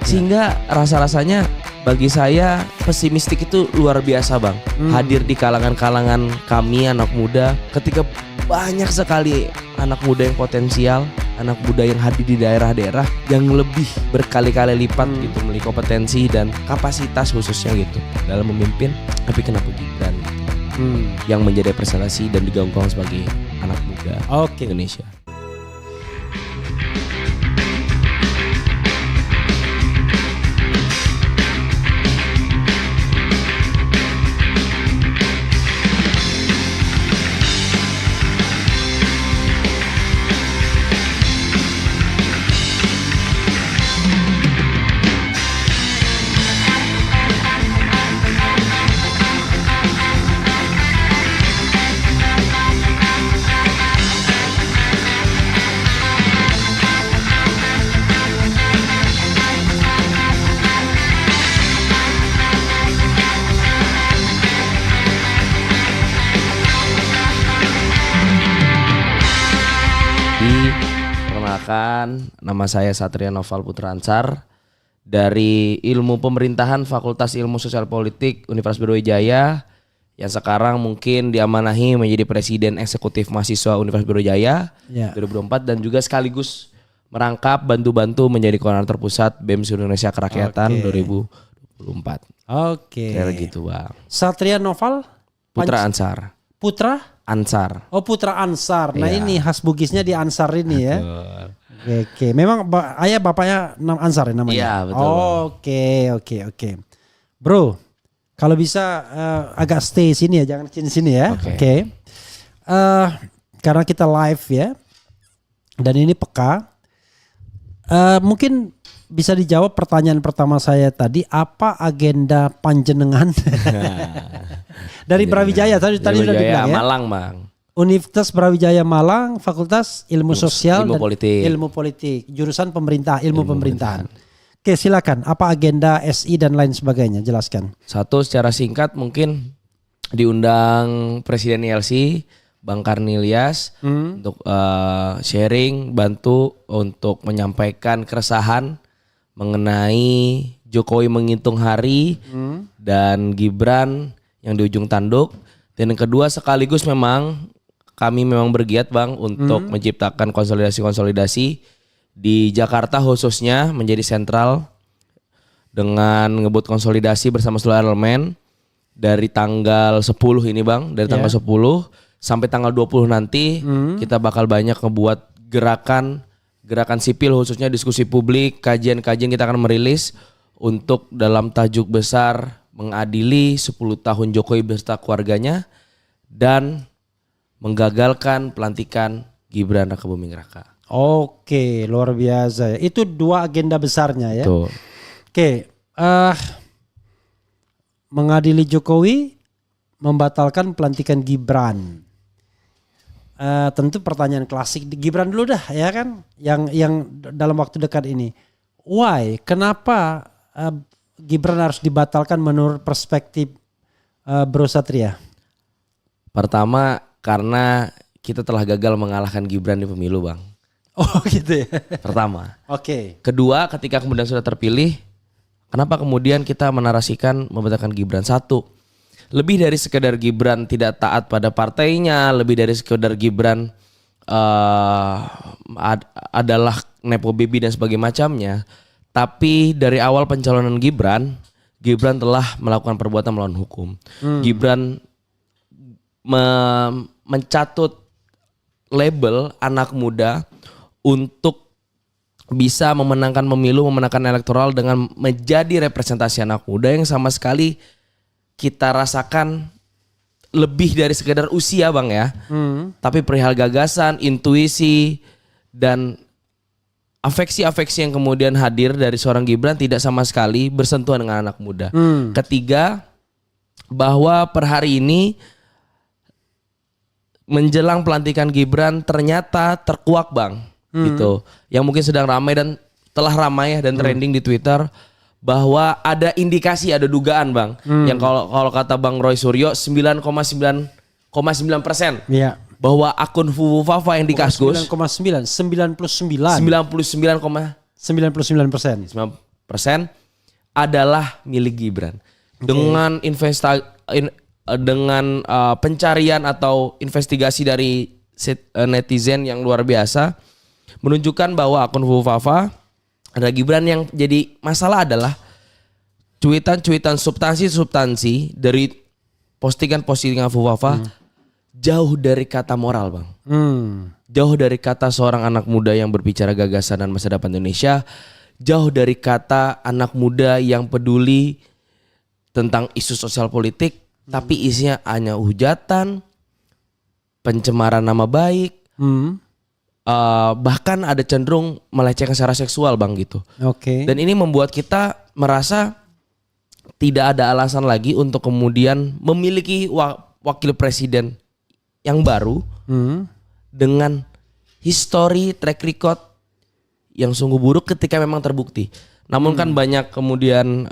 Sehingga rasa-rasanya bagi saya pesimistik itu luar biasa bang. Hadir di kalangan-kalangan kami anak muda ketika banyak sekali anak muda yang potensial, anak muda yang hadir di daerah-daerah yang lebih berkali-kali lipat gitu memiliki kompetensi dan kapasitas khususnya gitu dalam memimpin. Tapi kenapa Gibran yang menjadi representasi dan digaung-gaung sebagai anak muda Indonesia? Perkenalkan, nama saya Satria Noval Putra Ansar dari Ilmu Pemerintahan Fakultas Ilmu Sosial Politik Universitas Brawijaya yang sekarang mungkin diamanahi menjadi Presiden Eksekutif Mahasiswa Universitas Brawijaya 2024 dan juga sekaligus merangkap bantu-bantu menjadi Koordinator Pusat BEM Seluruh Indonesia Kerakyatan 2024. Kayak gitu bang. Satria Noval Putra Ansar. Putra Ansar. Oh Putra Ansar. Nah ini khas Bugisnya di Ansar ini ya. Oke. Memang ayah bapaknya Ansar ya namanya? Iya betul. Oke. Bro, kalau bisa agak stay sini ya, jangan sini ya. Oke. Karena kita live ya. Dan ini peka. Mungkin bisa dijawab pertanyaan pertama saya tadi, apa agenda panjenengan dari Brawijaya tadi udah dibilang ya. Malang bang. Universitas Brawijaya Malang, Fakultas Ilmu Sosial Ilmu dan Politik. Ilmu Politik, jurusan Ilmu Pemerintahan. Oke, silakan. Apa agenda SI dan lain sebagainya? Jelaskan. Satu, secara singkat mungkin diundang Presiden ILC Bang Karni Ilyas untuk sharing, bantu untuk menyampaikan keresahan mengenai Jokowi menghitung hari dan Gibran yang di ujung tanduk. Dan yang kedua, sekaligus memang kami memang bergiat bang untuk menciptakan konsolidasi-konsolidasi di Jakarta khususnya menjadi sentral dengan ngebut konsolidasi bersama seluruh elemen dari tanggal 10 ini bang, dari tanggal 10 sampai tanggal 20 nanti kita bakal banyak ngebuat gerakan sipil khususnya diskusi publik, kajian-kajian kita akan merilis untuk dalam tajuk besar mengadili 10 tahun Jokowi beserta keluarganya dan menggagalkan pelantikan Gibran Raka Buming Raka. Oke, luar biasa. Itu dua agenda besarnya ya. Tuh. Oke, mengadili Jokowi, membatalkan pelantikan Gibran. Tentu pertanyaan klasik Gibran dulu dah ya kan, yang dalam waktu dekat ini. Why? Kenapa Gibran harus dibatalkan menurut perspektif Bro Satria? Pertama karena kita telah gagal mengalahkan Gibran di pemilu bang. Oh gitu ya. Pertama. Oke. Kedua, ketika kemudian sudah terpilih, kenapa kemudian kita menarasikan membatalkan Gibran? Satu, lebih dari sekedar Gibran tidak taat pada partainya, lebih dari sekedar Gibran adalah nepo baby dan sebagainya macamnya. Tapi dari awal pencalonan Gibran telah melakukan perbuatan melawan hukum. Gibran mencatut label anak muda untuk bisa memenangkan pemilu, memenangkan elektoral dengan menjadi representasi anak muda yang sama sekali kita rasakan lebih dari sekedar usia bang ya. Tapi perihal gagasan, intuisi dan afeksi-afeksi yang kemudian hadir dari seorang Gibran tidak sama sekali bersentuhan dengan anak muda. Ketiga, bahwa per hari ini menjelang pelantikan Gibran ternyata terkuak bang, gitu. Yang mungkin sedang ramai dan telah ramai dan trending di Twitter bahwa ada indikasi, ada dugaan bang, yang kalau kata Bang Roy Suryo 9,9% Iya. bahwa akun Fufu Fafa yang di Kaskus 99,99 adalah milik Gibran. Dengan dengan pencarian atau investigasi dari netizen yang luar biasa menunjukkan bahwa akun Fufafa ada Gibran. Yang jadi masalah adalah cuitan-cuitan substansi dari postingan-postingan Fufafa jauh dari kata moral, Bang. Jauh dari kata seorang anak muda yang berbicara gagasan dan masa depan Indonesia. Jauh dari kata anak muda yang peduli tentang isu sosial politik, tapi isinya hanya hujatan, pencemaran nama baik, bahkan ada cenderung melecehkan secara seksual, Bang, gitu. Dan ini membuat kita merasa tidak ada alasan lagi untuk kemudian memiliki wakil presiden yang baru dengan histori track record yang sungguh buruk ketika memang terbukti. Namun kan banyak kemudian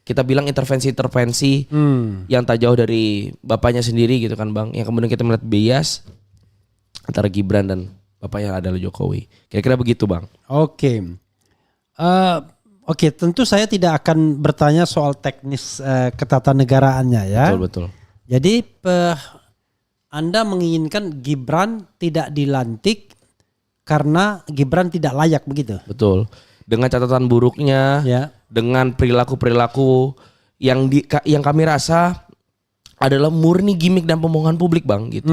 kita bilang intervensi-intervensi yang tak jauh dari bapaknya sendiri gitu kan, Bang. Yang kemudian kita melihat bias antara Gibran dan bapaknya adalah Jokowi. Kira-kira begitu, Bang. Oke, tentu saya tidak akan bertanya soal teknis ketatanegaraannya ya. Betul. Jadi Anda menginginkan Gibran tidak dilantik karena Gibran tidak layak, begitu? Betul. Dengan catatan buruknya, dengan perilaku-perilaku yang kami rasa adalah murni gimmick dan pembohongan publik, Bang, gitu.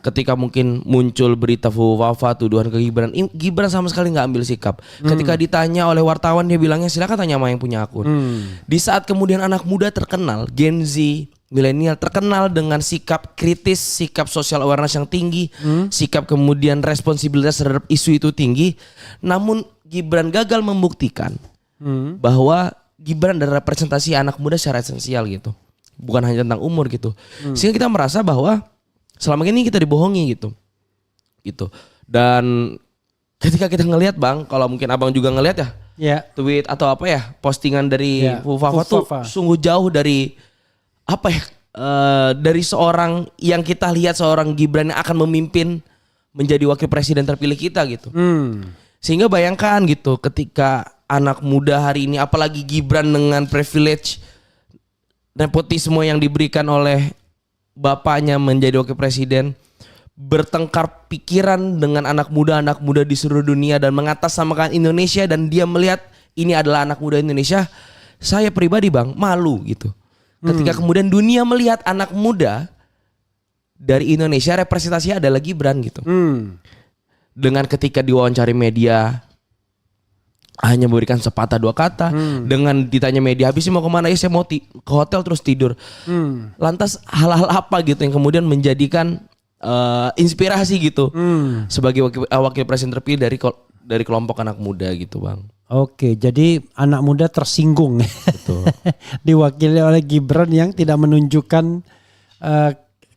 Ketika mungkin muncul berita Fufafa, tuduhan ke Gibran, Gibran sama sekali nggak ambil sikap. Ketika ditanya oleh wartawan, dia bilangnya silakan tanya sama yang punya akun. Di saat kemudian anak muda terkenal, Gen Z, milenial terkenal dengan sikap kritis, sikap social awareness yang tinggi, sikap kemudian responsibilitas terhadap isu itu tinggi, namun Gibran gagal membuktikan bahwa Gibran adalah representasi anak muda secara esensial gitu, bukan hanya tentang umur gitu. Sehingga kita merasa bahwa selama ini kita dibohongi gitu. Dan ketika kita ngelihat, Bang, kalau mungkin abang juga ngelihat tweet atau postingan dari Fufafa tuh sungguh jauh dari dari seorang yang kita lihat seorang Gibran yang akan memimpin menjadi wakil presiden terpilih kita gitu. Sehingga bayangkan gitu, ketika anak muda hari ini, apalagi Gibran dengan privilege nepotisme yang diberikan oleh bapaknya menjadi wakil presiden, bertengkar pikiran dengan anak muda di seluruh dunia dan mengatasnamakan Indonesia, dan dia melihat ini adalah anak muda Indonesia. Saya pribadi, Bang, malu gitu. Ketika kemudian dunia melihat anak muda dari Indonesia representasinya adalah Gibran gitu. Dengan ketika diwawancari media hanya memberikan sepatah dua kata, dengan ditanya media habis mau kemana, ya saya mau ke hotel terus tidur. Lantas hal-hal apa gitu yang kemudian menjadikan inspirasi gitu sebagai wakil presiden terpilih dari kelompok anak muda gitu, Bang. Oke, jadi anak muda tersinggung. Betul. Diwakili oleh Gibran yang tidak menunjukkan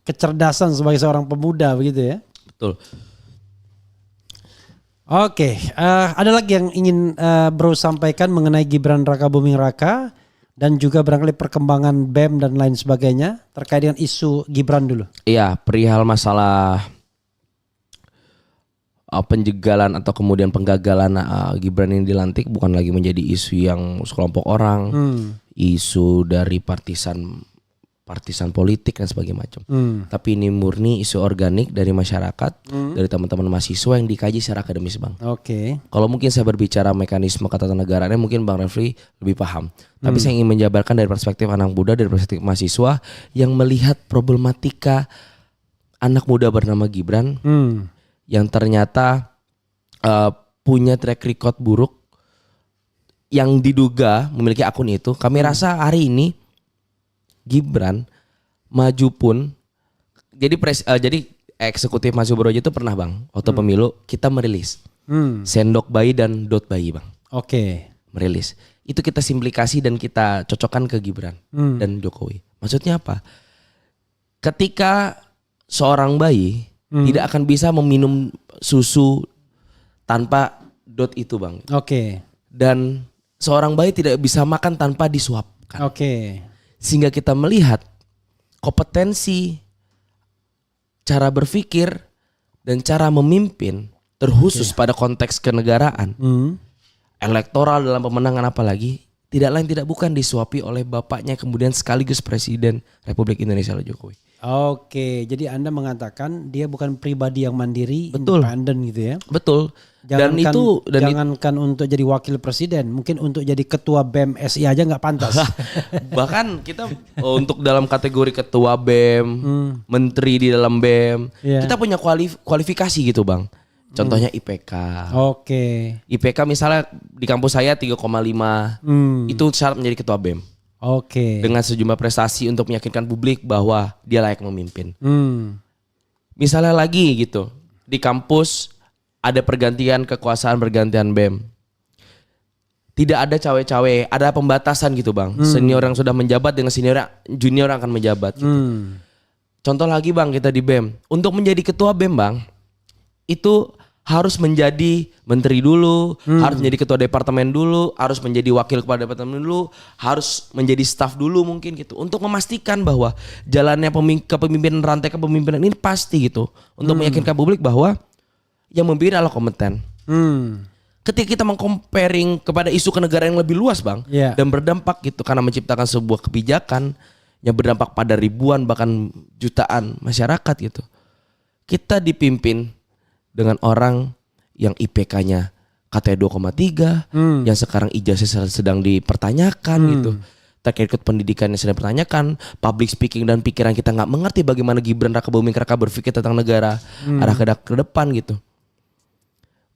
kecerdasan sebagai seorang pemuda, begitu ya? Betul. Oke, ada lagi yang ingin Bro sampaikan mengenai Gibran Rakabuming Raka dan juga barangkali perkembangan BEM dan lain sebagainya terkait dengan isu Gibran dulu. Iya, perihal masalah penjegalan atau kemudian penggagalan Gibran ini dilantik bukan lagi menjadi isu yang sekelompok orang, isu dari partisan politik dan sebagainya macam. Tapi ini murni isu organik dari masyarakat, dari teman-teman mahasiswa yang dikaji secara akademis, Bang. Oke. Kalau mungkin saya berbicara mekanisme ketatanegaraan mungkin Bang Refli lebih paham. Tapi saya ingin menjabarkan dari perspektif anak muda, dari perspektif mahasiswa yang melihat problematika anak muda bernama Gibran yang ternyata punya track record buruk yang diduga memiliki akun itu. Kami rasa hari ini Gibran maju pun jadi eksekutif Mas Subrojo itu pernah, Bang, waktu pemilu kita merilis sendok bayi dan dot bayi, Bang. Oke. Merilis. Itu kita simplikasi dan kita cocokkan ke Gibran dan Jokowi. Maksudnya apa? Ketika seorang bayi tidak akan bisa meminum susu tanpa dot itu, Bang. Oke. Dan seorang bayi tidak bisa makan tanpa disuapkan. Oke. Sehingga kita melihat kompetensi, cara berpikir, dan cara memimpin terkhusus pada konteks kenegaraan elektoral dalam pemenangan apalagi tidak lain tidak bukan disuapi oleh bapaknya kemudian sekaligus Presiden Republik Indonesia Jokowi. Oke, jadi Anda mengatakan dia bukan pribadi yang mandiri, Betul. independen gitu ya. Betul. Jangankan untuk jadi wakil presiden, mungkin untuk jadi ketua BEM SI aja nggak pantas. bahkan kita untuk dalam kategori ketua BEM, menteri di dalam BEM, Iya. kita punya kualifikasi gitu Bang. Contohnya IPK. Oke. IPK misalnya di kampus saya 3,5. Itu syarat menjadi ketua BEM. Oke. Dengan sejumlah prestasi untuk meyakinkan publik bahwa dia layak memimpin. Hmm. Misalnya lagi gitu, di kampus ada pergantian kekuasaan, pergantian BEM. Tidak ada cawe-cawe, ada pembatasan gitu Bang. Senior yang sudah menjabat dengan junior yang akan menjabat gitu. Contoh lagi Bang, kita di BEM. Untuk menjadi ketua BEM Bang, itu harus menjadi menteri dulu, harus menjadi ketua departemen dulu, harus menjadi wakil kepala departemen dulu, harus menjadi staf dulu mungkin gitu. Untuk memastikan bahwa jalannya kepemimpinan, rantai kepemimpinan ini pasti gitu. Untuk meyakinkan publik bahwa yang memimpin adalah kompeten. Ketika kita meng-comparing kepada isu kenegaraan yang lebih luas Bang, Yeah. dan berdampak gitu karena menciptakan sebuah kebijakan yang berdampak pada ribuan bahkan jutaan masyarakat gitu. Kita dipimpin dengan orang yang IPK-nya katanya 2,3, yang sekarang ijazah sedang dipertanyakan gitu. Terkait pendidikan yang sedang dipertanyakan, public speaking dan pikiran kita nggak mengerti bagaimana Gibran Raka Buming Raka berpikir tentang negara arah ke depan gitu.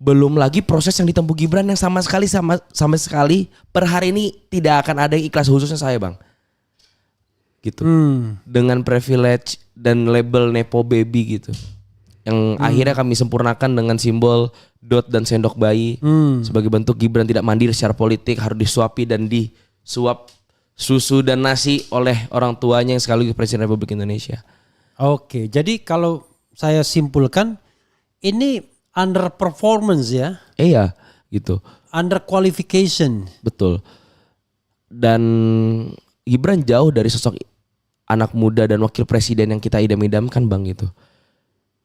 Belum lagi proses yang ditempuh Gibran yang sama sekali per hari ini tidak akan ada yang ikhlas, khususnya saya Bang. Gitu. Dengan privilege dan label Nepo Baby gitu. Yang akhirnya kami sempurnakan dengan simbol dot dan sendok bayi sebagai bentuk Gibran tidak mandiri secara politik, harus disuapi dan disuap susu dan nasi oleh orang tuanya yang sekaligus Presiden Republik Indonesia. Oke, jadi kalau saya simpulkan ini underperformance ya, Iya, gitu. under qualification. Betul. Dan Gibran jauh dari sosok anak muda dan wakil presiden yang kita idam-idamkan Bang gitu.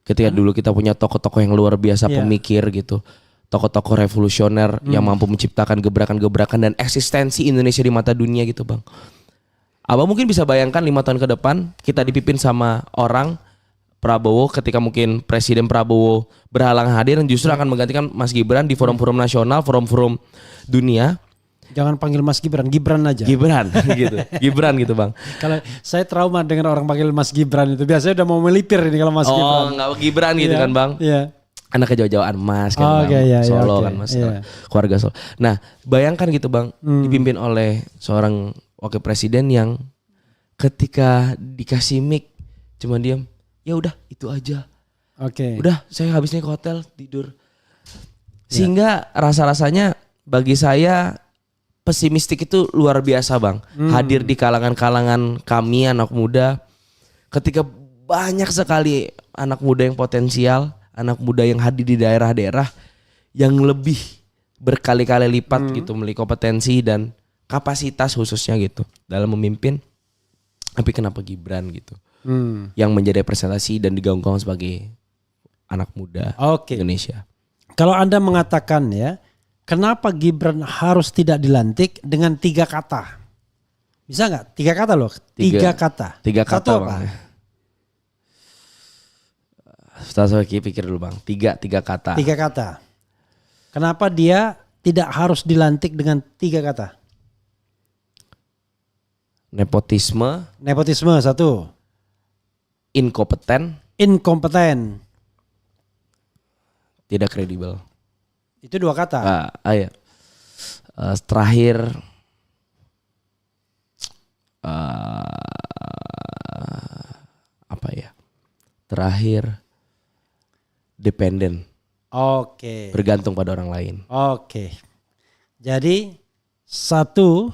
Ketika dulu kita punya tokoh-tokoh yang luar biasa pemikir gitu. Tokoh-tokoh revolusioner yang mampu menciptakan gebrakan-gebrakan dan eksistensi Indonesia di mata dunia gitu Bang. Abang mungkin bisa bayangkan 5 tahun ke depan kita dipimpin sama orang Prabowo, ketika mungkin Presiden Prabowo berhalangan hadir dan justru akan menggantikan Mas Gibran di forum-forum nasional, forum-forum dunia. Jangan panggil Mas Gibran, Gibran aja. Gibran gitu. Gibran gitu Bang. Kalau saya trauma dengan orang panggil Mas Gibran itu, biasanya udah mau melipir ini kalau Mas Gibran. Oh, enggak Gibran gitu kan Bang. Iya. Anaknya jauh-jauhan Mas kan Bang. Iya, Solo oke. kan Mas. Iya. Keluarga Solo. Nah, bayangkan gitu Bang, dipimpin oleh seorang wakil presiden yang ketika dikasih mic cuma diam, ya udah itu aja. Oke. Udah saya habis nih ke hotel tidur. Sehingga rasa-rasanya bagi saya pesimistik itu luar biasa Bang. Hadir di kalangan-kalangan kami anak muda ketika banyak sekali anak muda yang potensial, anak muda yang hadir di daerah-daerah yang lebih berkali-kali lipat gitu memiliki kompetensi dan kapasitas khususnya gitu dalam memimpin. Tapi kenapa Gibran gitu? Yang menjadi representasi dan digaung-gaung sebagai anak muda Indonesia. Kalau Anda mengatakan ya, kenapa Gibran harus tidak dilantik dengan 3 kata? Bisa nggak? 3 kata loh. 3 kata. 3 kata Satu Bang. apa? Saya pikir dulu Bang. 3 kata. 3 kata. Kenapa dia tidak harus dilantik dengan 3 kata? Nepotisme, Nepotisme 1. inkompeten, Inkompeten. tidak kredibel. Itu 2 kata. Iya. Terakhir apa ya? Terakhir dependen. Oke. Bergantung pada orang lain. Oke. Jadi 1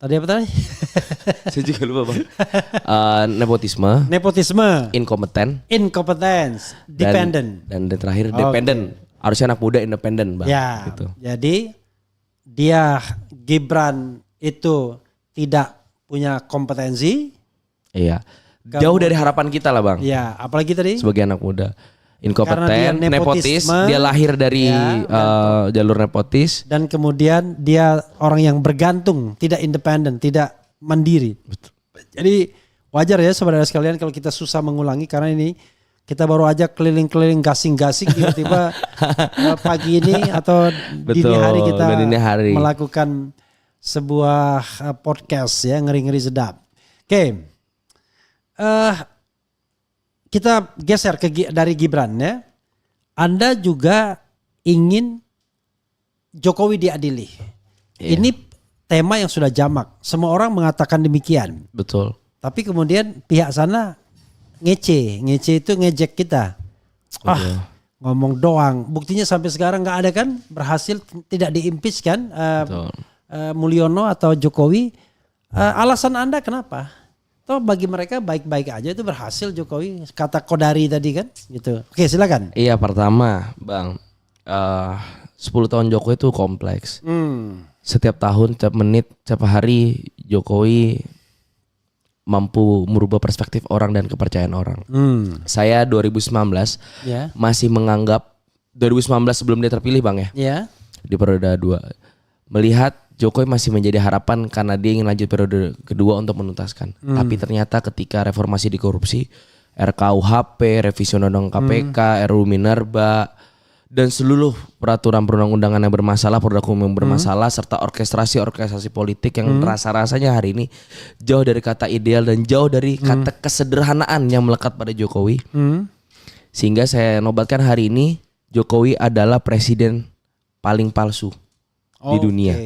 tadi apa tadi? Saya juga lupa Bang. Nepotisme, Nepotisme, inkompeten, incompetence, dependent. dan terakhir dependen. Harusnya anak muda independen Bang. Ya. Gitu. Jadi dia Gibran itu tidak punya kompetensi. Iya. Jauh dari harapan kita lah Bang. Ya, apalagi tadi? Sebagai anak muda. Inkompeten, Karena dia nepotis, nepotisme, dia lahir dari ya, jalur nepotis. dan kemudian dia orang yang bergantung, tidak independen, tidak mandiri. Betul. Jadi wajar ya saudara sekalian kalau kita susah mengulangi karena ini kita baru aja keliling-keliling gasing-gasing tiba-tiba pagi ini atau dini Betul, hari kita dini hari. melakukan sebuah podcast ya, ngeri-ngeri sedap. Oke. Kita geser dari Gibran ya. Anda juga ingin Jokowi diadili. Iya. Ini tema yang sudah jamak. Semua orang mengatakan demikian. Betul. Tapi kemudian pihak sana ngece itu ngejek kita. Ngomong doang. Buktinya sampai sekarang nggak ada kan, berhasil tidak diimpeach kan Mulyono atau Jokowi. Alasan Anda kenapa? Toh bagi mereka baik-baik aja itu berhasil Jokowi, kata Kodari tadi kan gitu. Oke, silakan. Iya, pertama Bang, 10 tahun Jokowi itu kompleks. Setiap tahun, setiap menit, setiap hari Jokowi mampu merubah perspektif orang dan kepercayaan orang. Saya 2019 Ya. masih menganggap 2019 sebelum dia terpilih Bang ya, Ya. di periode 2, melihat Jokowi masih menjadi harapan karena dia ingin lanjut periode kedua untuk menuntaskan. Tapi ternyata ketika reformasi di korupsi, RKUHP, revisi Undang-Undang KPK, RUU Minerba, dan seluruh peraturan perundang-undangan yang bermasalah, produk hukum yang bermasalah, serta orkestrasi politik yang rasa-rasanya hari ini jauh dari kata ideal dan jauh dari kata kesederhanaan yang melekat pada Jokowi. Sehingga saya nobatkan hari ini Jokowi adalah presiden paling palsu di dunia.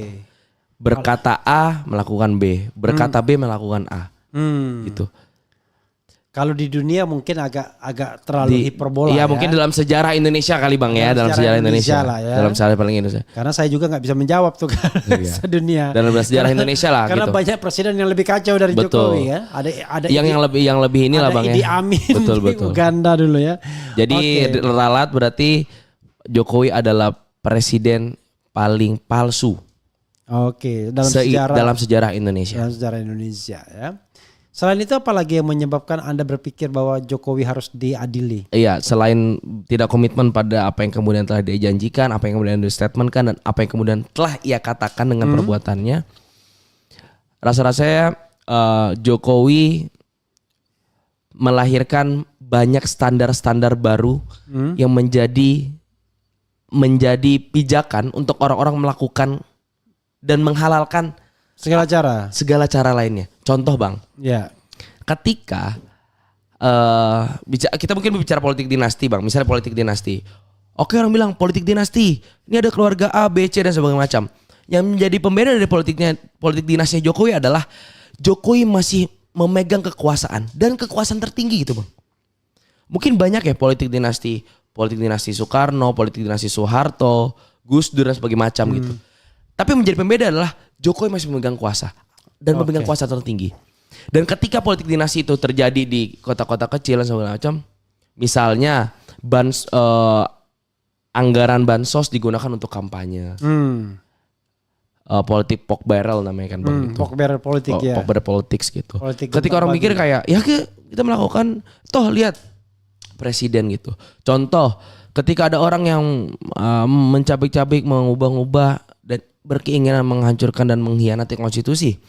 Berkata A melakukan B, berkata B melakukan A, gitu. Kalau di dunia mungkin agak terlalu hiperbola. Iya, ya. mungkin dalam sejarah Indonesia kali Bang ya, dalam sejarah Indonesia lah ya. dalam sejarah paling Indonesia. Karena saya juga nggak bisa menjawab tuh kan sedunia. Dalam sejarah Indonesia lah. Karena gitu. banyak presiden yang lebih kacau dari Betul. Jokowi ya. Ada yang lebih inilah ada Bang Idi ya. Amin Betul. di Uganda dulu ya. Jadi ralat berarti Jokowi adalah presiden paling palsu. Oke, dalam sejarah Indonesia. Dalam sejarah Indonesia ya. Selain itu apalagi yang menyebabkan Anda berpikir bahwa Jokowi harus diadili? Iya, selain tidak komitmen pada apa yang kemudian telah dia janjikan, apa yang kemudian di-statementkan, dan apa yang kemudian telah ia katakan dengan perbuatannya, rasa-rasanya Jokowi melahirkan banyak standar-standar baru yang menjadi pijakan untuk orang-orang melakukan dan menghalalkan segala cara lainnya. Contoh Bang, Ya. ketika kita mungkin bicara politik dinasti Bang, misalnya politik dinasti. Oke, orang bilang politik dinasti, ini ada keluarga A, B, C dan sebagainya macam. Yang menjadi pembeda dari politik dinasti Jokowi adalah Jokowi masih memegang kekuasaan dan kekuasaan tertinggi gitu Bang. Mungkin banyak ya politik dinasti Soekarno, politik dinasti Soeharto, Gus Dur dan sebagainya macam gitu. Tapi menjadi pembeda adalah Jokowi masih memegang kuasa dan memegang kuasa tertinggi. Dan ketika politik dinasti itu terjadi di kota-kota kecil dan segala macam, misalnya anggaran bansos digunakan untuk kampanye, politik pork barrel namanya kan Bang gitu. Pork barrel politik ya. Pork barrel politics gitu. Politik Ketika orang mikir kayak ya kita melakukan, toh lihat presiden gitu. Contoh, ketika ada orang yang mencabik-cabik, mengubah-ubah dan berkeinginan menghancurkan dan mengkhianati konstitusi.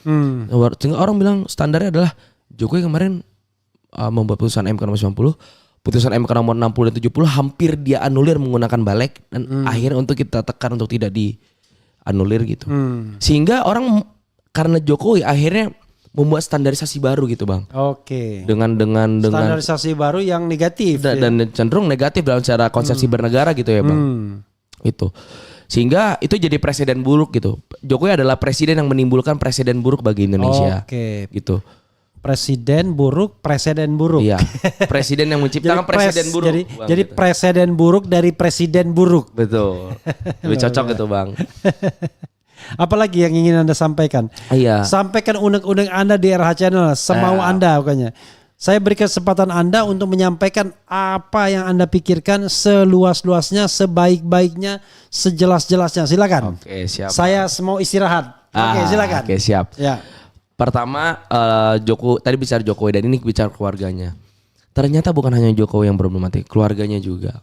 Sehingga orang bilang standarnya adalah Jokowi kemarin membuat putusan MK nomor 90, putusan MK nomor 60 dan 70 hampir dia anulir menggunakan balik dan akhirnya untuk kita tekan untuk tidak dianulir gitu. Sehingga orang karena Jokowi akhirnya membuat standarisasi baru gitu Bang. Oke. Dengan Standarisasi baru yang negatif dan cenderung negatif dalam cara konsepsi bernegara gitu ya Bang. Itu. Sehingga itu jadi presiden buruk gitu. Jokowi adalah presiden yang menimbulkan presiden buruk bagi Indonesia. Oke. Gitu. Presiden buruk. Iya. Presiden yang menciptakan presiden buruk. Jadi gitu. presiden buruk dari presiden buruk. Betul. Lebih cocok gitu Bang. Apalagi yang ingin Anda sampaikan? Iya. Sampaikan unek-unek Anda di RH Channel semau Anda pokoknya. Saya beri kesempatan Anda untuk menyampaikan apa yang Anda pikirkan seluas-luasnya, sebaik-baiknya, sejelas-jelasnya. Silakan. Oke, siap. Saya mau istirahat. Oke, silakan. Oke, siap. Ya. Pertama, tadi bicara Jokowi dan ini bicara keluarganya. ternyata bukan hanya Jokowi yang problematik, keluarganya juga.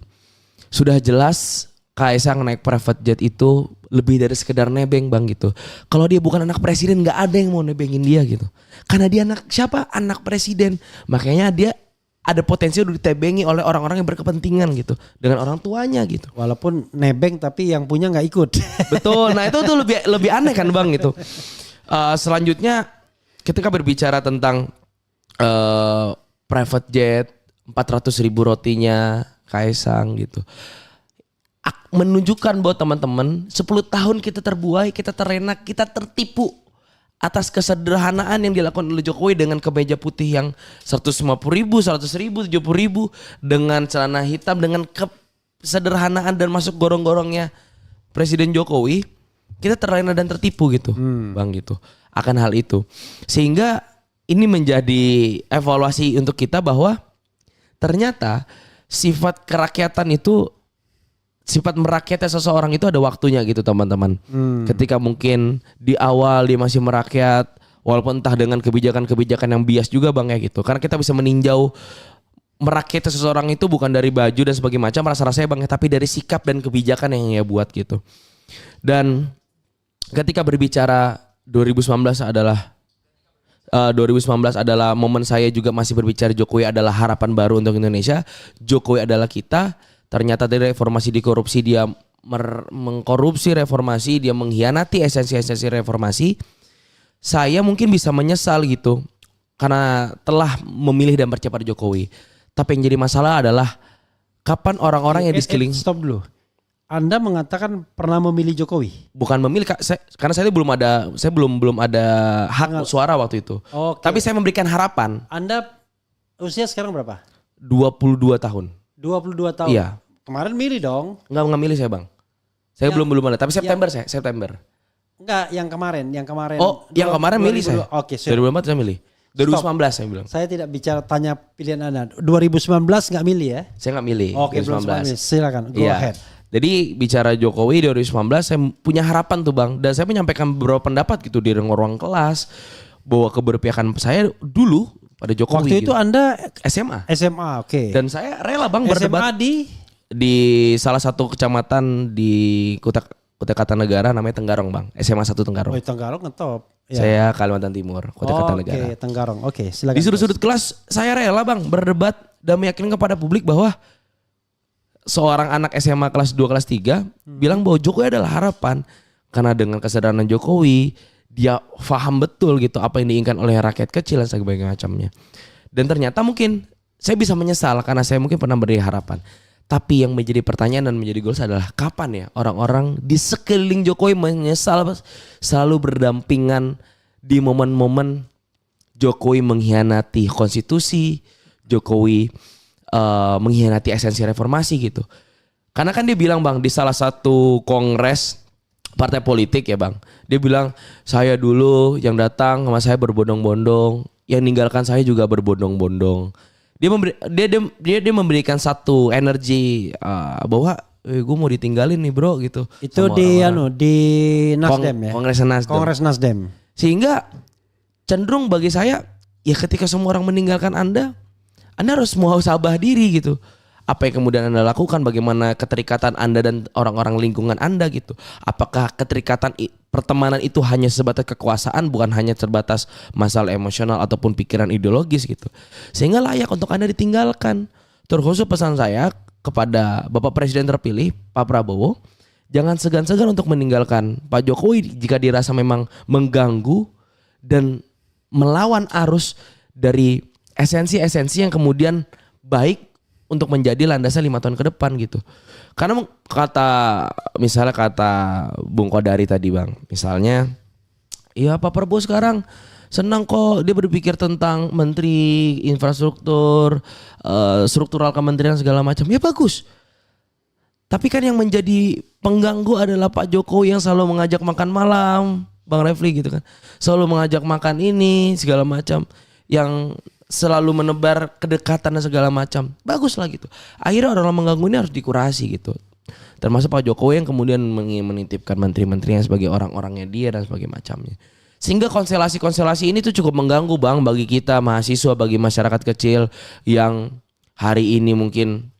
Sudah jelas Kaisang naik private jet itu lebih dari sekedar nebeng bang gitu. Kalau dia bukan anak presiden nggak ada yang mau nebengin dia gitu. Karena dia anak siapa? Anak presiden. Makanya dia ada potensi untuk ditebengi oleh orang-orang yang berkepentingan gitu. Dengan orang tuanya gitu. Walaupun nebeng tapi yang punya nggak ikut. Betul. Nah itu tuh lebih aneh kan bang gitu. Selanjutnya ketika berbicara tentang private jet 400.000 rotinya Kaisang gitu. Menunjukkan buat teman-teman 10 tahun kita terbuai, kita terlena, kita tertipu atas kesederhanaan yang dilakukan oleh Jokowi dengan kemeja putih yang 150.000, 100.000, 70.000 dengan celana hitam dengan kesederhanaan dan masuk gorong-gorongnya Presiden Jokowi, kita terlena dan tertipu gitu, bang gitu akan hal itu. Sehingga ini menjadi evaluasi untuk kita bahwa ternyata sifat kerakyatan itu sifat merakyatnya seseorang itu ada waktunya gitu teman-teman. Ketika mungkin di awal dia masih merakyat, walaupun entah dengan kebijakan-kebijakan yang bias juga bang ya gitu. Karena kita bisa meninjau merakyatnya seseorang itu bukan dari baju dan sebagainya macam rasa-rasanya bang ya, tapi dari sikap dan kebijakan yang ia buat gitu. Dan ketika berbicara 2019 adalah momen saya juga masih berbicara Jokowi adalah harapan baru untuk Indonesia. Jokowi adalah kita. Ternyata dari reformasi di korupsi dia mengkorupsi reformasi, dia mengkhianati esensi-esensi reformasi. Saya mungkin bisa menyesal gitu karena telah memilih dan percepat Jokowi. Tapi yang jadi masalah adalah kapan orang-orang yang di sekeliling. Stop dulu. Anda mengatakan pernah memilih Jokowi? Bukan memilih karena saya belum ada hak suara waktu itu. Oke. Tapi saya memberikan harapan. Anda usia sekarang berapa? 22 tahun. 22 tahun. Iya. Kemarin milih dong. Enggak milih saya bang. Saya belum ada. Tapi September September. Enggak, yang kemarin. Oh, yang kemarin milih saya. Oke, 2024 saya milih. 2019 saya bilang. Saya tidak bicara tanya pilihan Anda. 2019 nggak milih ya? Saya nggak milih. Oke, 2019. Silakan. Go ahead. Jadi bicara Jokowi 2019 saya punya harapan tuh bang. Dan saya menyampaikan beberapa pendapat gitu di ruang kelas. Bahwa keberpihakan saya dulu pada Jokowi. Waktu itu gitu. Anda SMA. SMA, oke. Dan saya rela bang SMA berdebat. Di salah satu kecamatan di Kuta Kartanegara namanya Tenggarong bang. SMA 1 Tenggarong. Oh, Tenggarong ngetop. Ya. Saya Kalimantan Timur, Kuta Kartanegara. Oke, Tenggarong. Oke, silakan. Di sudut-sudut kelas saya rela bang berdebat dan meyakinkan kepada publik bahwa seorang anak SMA kelas 2 kelas 3 bilang bahwa Jokowi adalah harapan. Karena dengan kesadaran Jokowi dia paham betul gitu apa yang diinginkan oleh rakyat kecil dan sebagainya macamnya. Dan ternyata mungkin saya bisa menyesal karena saya mungkin pernah beri harapan. Tapi yang menjadi pertanyaan dan menjadi goals adalah kapan ya orang-orang di sekeliling Jokowi menyesal selalu berdampingan di momen-momen Jokowi mengkhianati konstitusi, Jokowi mengkhianati esensi reformasi gitu. Karena kan dia bilang bang di salah satu kongres partai politik ya bang, dia bilang saya dulu yang datang sama saya berbondong-bondong, yang ninggalkan saya juga berbondong-bondong. Dia memberikan satu energi bahwa gue mau ditinggalin nih bro gitu. Itu di di Nasdem ya. Kongres Nasdem. Sehingga cenderung bagi saya ya ketika semua orang meninggalkan Anda harus muhasabah diri gitu. Apa yang kemudian Anda lakukan, bagaimana keterikatan Anda dan orang-orang lingkungan Anda gitu. Apakah keterikatan pertemanan itu hanya sebatas kekuasaan, bukan hanya terbatas masalah emosional ataupun pikiran ideologis gitu. Sehingga layak untuk Anda ditinggalkan. Terkhusus pesan saya kepada Bapak Presiden terpilih, Pak Prabowo, jangan segan-segan untuk meninggalkan Pak Jokowi jika dirasa memang mengganggu dan melawan arus dari esensi-esensi yang kemudian baik untuk menjadi landasan 5 tahun ke depan gitu. Karena misalnya kata Bung Kodari tadi bang, misalnya ya Pak Prabowo sekarang senang kok dia berpikir tentang menteri infrastruktur, struktural kementerian segala macam. Ya bagus. Tapi kan yang menjadi pengganggu adalah Pak Jokowi yang selalu mengajak makan malam, Bang Refli gitu kan. Selalu mengajak makan ini segala macam yang selalu menebar kedekatan dan segala macam. Bagus lah gitu. Akhirnya orang mengganggu ini harus dikurasi gitu. Termasuk Pak Jokowi yang kemudian menitipkan menteri-menterinya sebagai orang-orangnya dia dan sebagainya macamnya. Sehingga konstelasi-konstelasi ini tuh cukup mengganggu bang bagi kita mahasiswa, bagi masyarakat kecil yang hari ini mungkin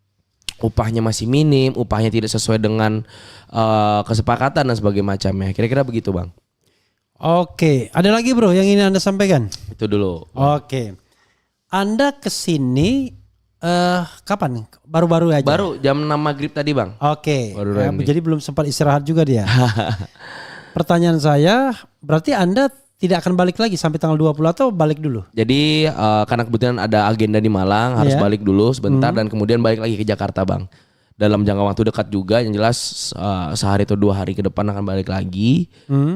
upahnya masih minim, upahnya tidak sesuai dengan kesepakatan dan sebagainya macamnya. Kira-kira begitu Bang. Oke, ada lagi bro yang ingin Anda sampaikan? Itu dulu. Oke, Anda kesini kapan? Baru-baru aja? Baru jam 6 maghrib tadi Bang. Oke, Baru ini. jadi belum sempat istirahat juga dia. Pertanyaan saya, berarti Anda tidak akan balik lagi sampai tanggal 20 atau balik dulu? Jadi karena kebetulan ada agenda di Malang, harus Iya. balik dulu sebentar dan kemudian balik lagi ke Jakarta Bang. Dalam jangka waktu dekat juga, yang jelas sehari atau 2 hari ke depan akan balik lagi.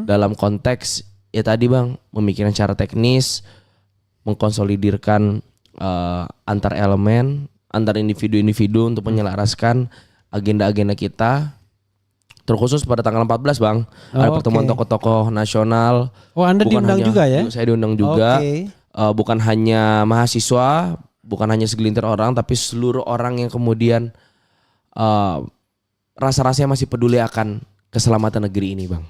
Dalam konteks ya tadi Bang, memikirkan secara teknis, mengkonsolidirkan antar elemen, antar individu-individu untuk menyelaraskan agenda-agenda kita. Terkhusus pada tanggal 14 Bang, ada pertemuan tokoh-tokoh nasional. Oh Anda diundang juga ya? Saya diundang juga. Oke. Bukan hanya mahasiswa, bukan hanya segelintir orang, tapi seluruh orang yang kemudian rasa-rasanya masih peduli akan keselamatan negeri ini Bang.